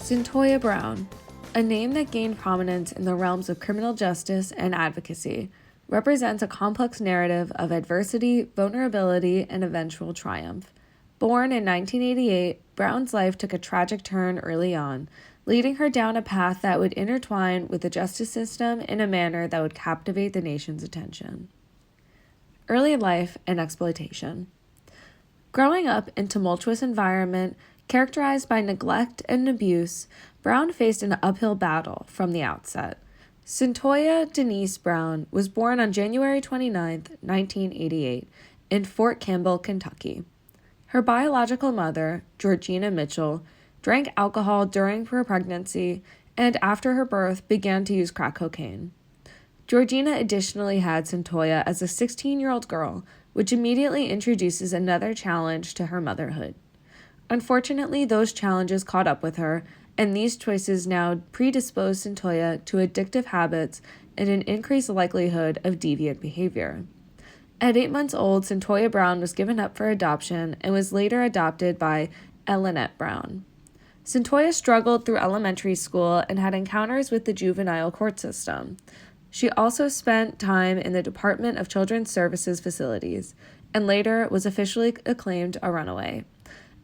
Cyntoia Brown, a name that gained prominence in the realms of criminal justice and advocacy, represents a complex narrative of adversity, vulnerability, and eventual triumph. Born in 1988, Brown's life took a tragic turn early on, leading her down a path that would intertwine with the justice system in a manner that would captivate the nation's attention. Early life and exploitation. Growing up in a tumultuous environment characterized by neglect and abuse, Brown faced an uphill battle from the outset. Cyntoia Denise Brown was born on January 29, 1988, in Fort Campbell, Kentucky. Her biological mother, Georgina Mitchell, drank alcohol during her pregnancy and after her birth began to use crack cocaine. Georgina additionally had Cyntoia as a 16-year-old girl, which immediately introduces another challenge to her motherhood. Unfortunately, those challenges caught up with her, and these choices now predisposed Cyntoia to addictive habits and an increased likelihood of deviant behavior. At 8 months old, Cyntoia Brown was given up for adoption and was later adopted by Elinette Brown. Cyntoia struggled through elementary school and had encounters with the juvenile court system. She also spent time in the Department of Children's Services facilities, and later was officially acclaimed a runaway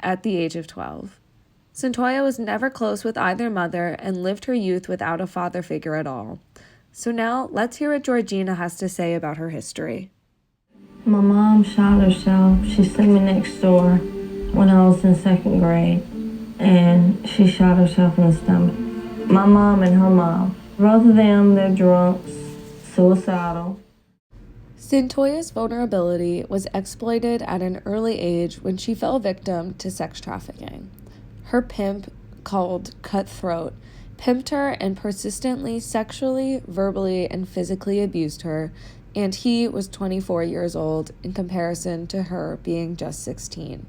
at the age of 12. Cyntoia was never close with either mother and lived her youth without a father figure at all. So now, let's hear what Georgina has to say about her history. My mom shot herself. She sent me next door when I was in second grade, and she shot herself in the stomach. My mom and her mom, both of them, they're drunks, suicidal. Cyntoia's vulnerability was exploited at an early age when she fell victim to sex trafficking. Her pimp, called Cutthroat, pimped her and persistently sexually, verbally, and physically abused her, and he was 24 years old in comparison to her being just 16.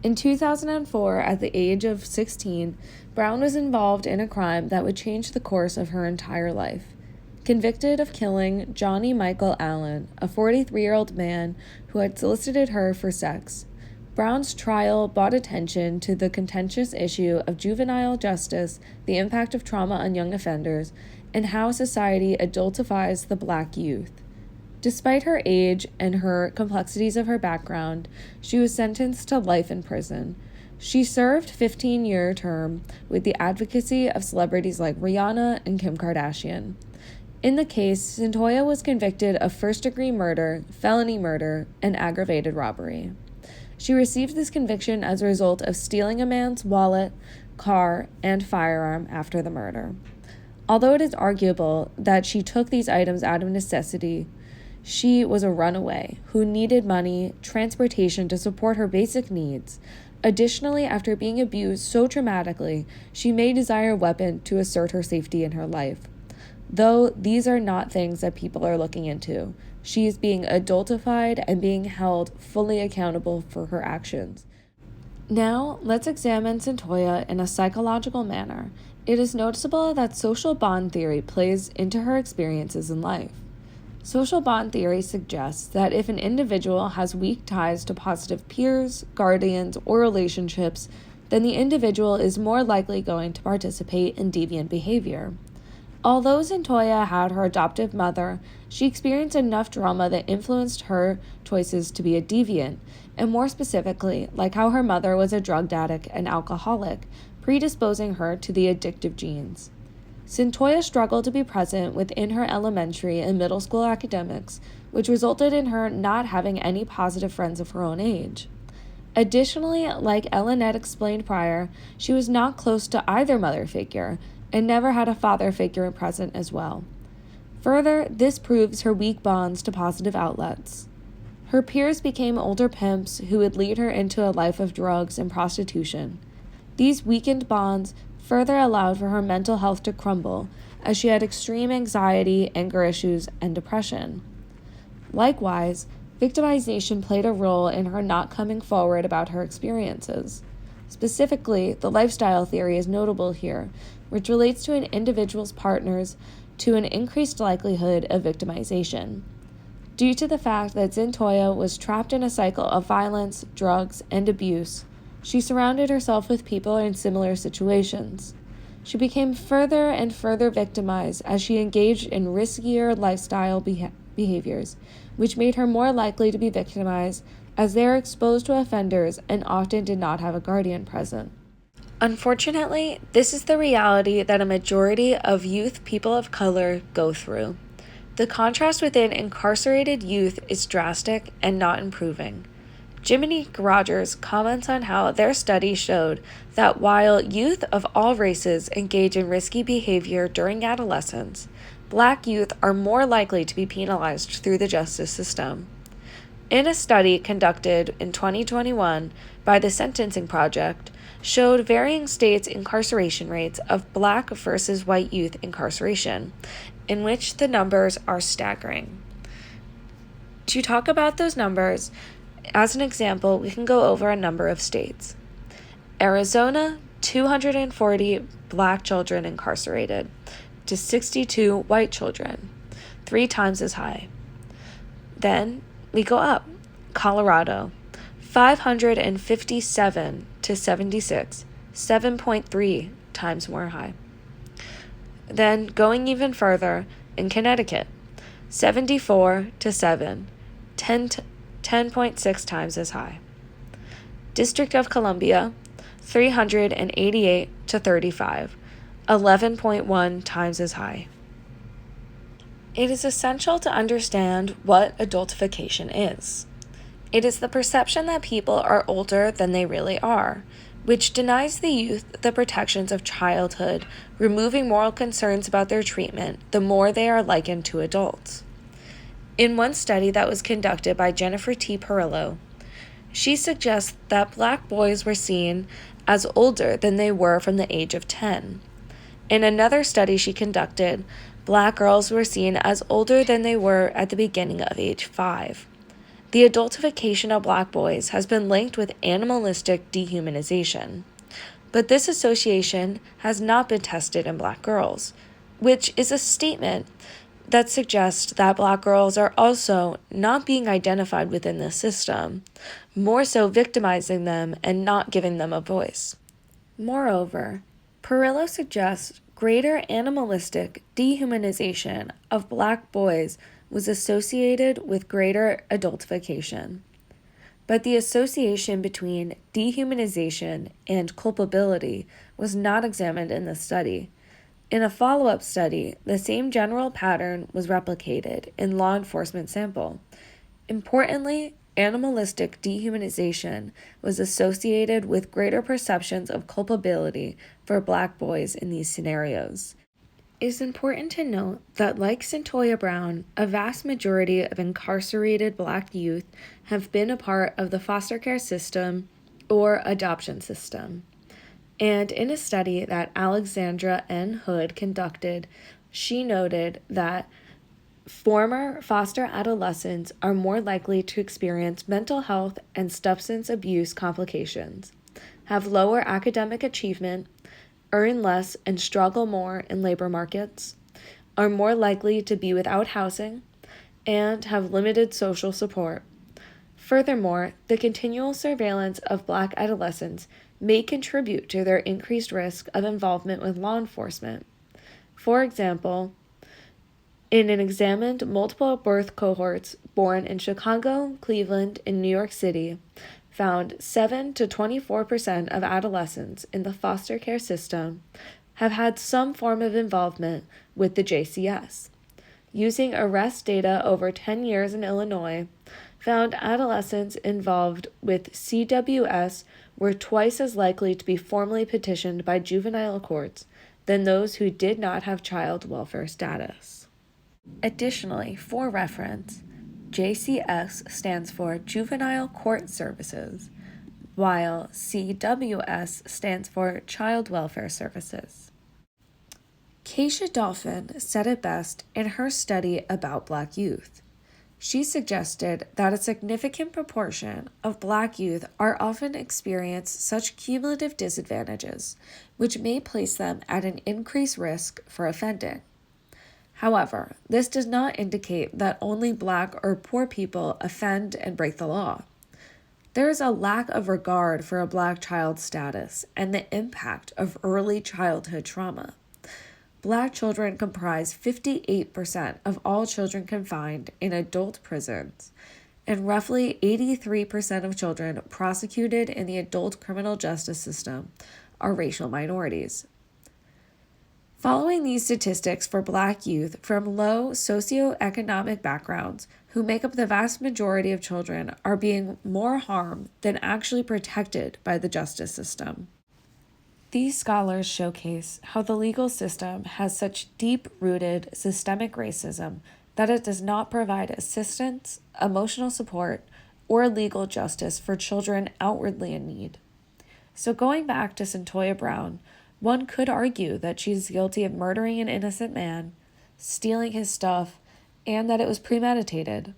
In 2004, at the age of 16, Brown was involved in a crime that would change the course of her entire life. Convicted of killing Johnny Michael Allen, a 43-year-old man who had solicited her for sex, Brown's trial brought attention to the contentious issue of juvenile justice, the impact of trauma on young offenders, and how society adultifies the Black youth. Despite her age and her complexities of her background, she was sentenced to life in prison. She served a 15-year term with the advocacy of celebrities like Rihanna and Kim Kardashian. In the case, Cyntoia was convicted of first-degree murder, felony murder, and aggravated robbery. She received this conviction as a result of stealing a man's wallet, car, and firearm after the murder. Although it is arguable that she took these items out of necessity, she was a runaway who needed money, transportation to support her basic needs. Additionally, after being abused so traumatically, she may desire a weapon to assert her safety in her life. Though these are not things that people are looking into, she is being adultified and being held fully accountable for her actions. Now, let's examine Cyntoia in a psychological manner. It is noticeable that social bond theory plays into her experiences in life. Social bond theory suggests that if an individual has weak ties to positive peers, guardians, or relationships, then the individual is more likely going to participate in deviant behavior. Although Cyntoia had her adoptive mother, she experienced enough trauma that influenced her choices to be a deviant, and more specifically, like how her mother was a drug addict and alcoholic, predisposing her to the addictive genes. Cyntoia struggled to be present within her elementary and middle school academics, which resulted in her not having any positive friends of her own age. Additionally, like Elinette explained prior, she was not close to either mother figure, and never had a father figure present as well. Further, this proves her weak bonds to positive outlets. Her peers became older pimps who would lead her into a life of drugs and prostitution. These weakened bonds further allowed for her mental health to crumble, as she had extreme anxiety, anger issues, and depression. Likewise, victimization played a role in her not coming forward about her experiences. Specifically, the lifestyle theory is notable here, which relates to an individual's partners to an increased likelihood of victimization. Due to the fact that Cyntoia was trapped in a cycle of violence, drugs, and abuse, she surrounded herself with people in similar situations. She became further and further victimized as she engaged in riskier lifestyle behaviors, which made her more likely to be victimized as they are exposed to offenders and often did not have a guardian present. Unfortunately, this is the reality that a majority of youth people of color go through. The contrast within incarcerated youth is drastic and not improving. Jiminy Rogers comments on how their study showed that while youth of all races engage in risky behavior during adolescence, Black youth are more likely to be penalized through the justice system. In a study conducted in 2021 by the Sentencing Project, showed varying states' incarceration rates of Black versus white youth incarceration, in which the numbers are staggering. To talk about those numbers, as an example, we can go over a number of states. Arizona, 240 Black children incarcerated to 62 white children, 3 times as high. Then we go up. Colorado, 557 to 76, 7.3 times more high. Then going even further, in Connecticut, 74 to 7, 10.6 times as high. District of Columbia, 388 to 35, 11.1 times as high. It is essential to understand what adultification is. It is the perception that people are older than they really are, which denies the youth the protections of childhood, removing moral concerns about their treatment the more they are likened to adults. In one study that was conducted by Jennifer T. Perillo, she suggests that Black boys were seen as older than they were from the age of 10. In another study she conducted, Black girls were seen as older than they were at the beginning of age 5. The adultification of Black boys has been linked with animalistic dehumanization, but this association has not been tested in Black girls, which is a statement that suggests that Black girls are also not being identified within the system, more so victimizing them and not giving them a voice. Moreover, Perillo suggests greater animalistic dehumanization of Black boys was associated with greater adultification. But the association between dehumanization and culpability was not examined in the study. In a follow-up study, the same general pattern was replicated in law enforcement sample. Importantly, animalistic dehumanization was associated with greater perceptions of culpability for Black boys in these scenarios. It is important to note that, like Cyntoia Brown, a vast majority of incarcerated Black youth have been a part of the foster care system or adoption system. And in a study that Alexandra N. Hood conducted, she noted that former foster adolescents are more likely to experience mental health and substance abuse complications, have lower academic achievement, earn less and struggle more in labor markets, are more likely to be without housing, and have limited social support. Furthermore, the continual surveillance of Black adolescents may contribute to their increased risk of involvement with law enforcement. For example, in an examined multiple birth cohorts born in Chicago, Cleveland, and New York City, found 7 to 24% of adolescents in the foster care system have had some form of involvement with the JCS. Using arrest data over 10 years in Illinois, found adolescents involved with CWS were twice as likely to be formally petitioned by juvenile courts than those who did not have child welfare status. Additionally, for reference, JCS stands for Juvenile Court Services, while CWS stands for Child Welfare Services. Keisha Dolphin said it best in her study about Black youth. She suggested that a significant proportion of Black youth are often experience such cumulative disadvantages, which may place them at an increased risk for offending. However, this does not indicate that only Black or poor people offend and break the law. There is a lack of regard for a Black child's status and the impact of early childhood trauma. Black children comprise 58% of all children confined in adult prisons, and roughly 83% of children prosecuted in the adult criminal justice system are racial minorities. Following these statistics for Black youth from low socioeconomic backgrounds who make up the vast majority of children are being more harmed than actually protected by the justice system. These scholars showcase how the legal system has such deep-rooted systemic racism that it does not provide assistance, emotional support, or legal justice for children outwardly in need. So going back to Cyntoia Brown, one could argue that she's guilty of murdering an innocent man, stealing his stuff, and that it was premeditated.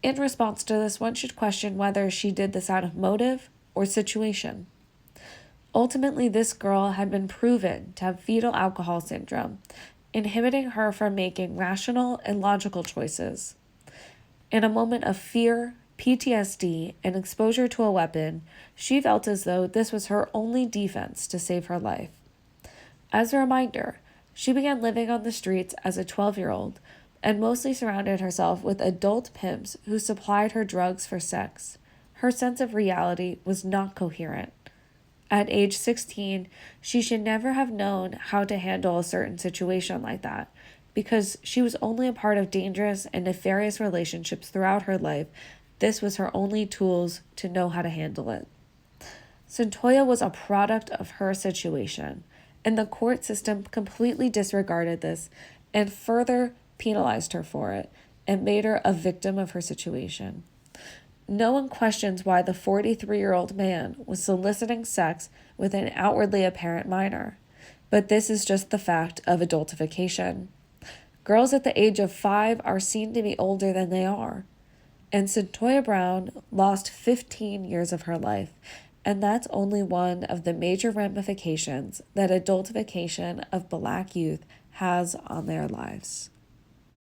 In response to this, one should question whether she did this out of motive or situation. Ultimately, this girl had been proven to have fetal alcohol syndrome, inhibiting her from making rational and logical choices. In a moment of fear, PTSD, and exposure to a weapon, she felt as though this was her only defense to save her life. As a reminder, she began living on the streets as a 12-year-old and mostly surrounded herself with adult pimps who supplied her drugs for sex. Her sense of reality was not coherent. At age 16, she should never have known how to handle a certain situation like that, because she was only a part of dangerous and nefarious relationships throughout her life. This was her only tools to know how to handle it. Cyntoia was a product of her situation, and the court system completely disregarded this and further penalized her for it and made her a victim of her situation. No one questions why the 43-year-old man was soliciting sex with an outwardly apparent minor, but this is just the fact of adultification. Girls at the age of 5 are seen to be older than they are. And Cyntoia Brown lost 15 years of her life, and that's only one of the major ramifications that adultification of Black youth has on their lives.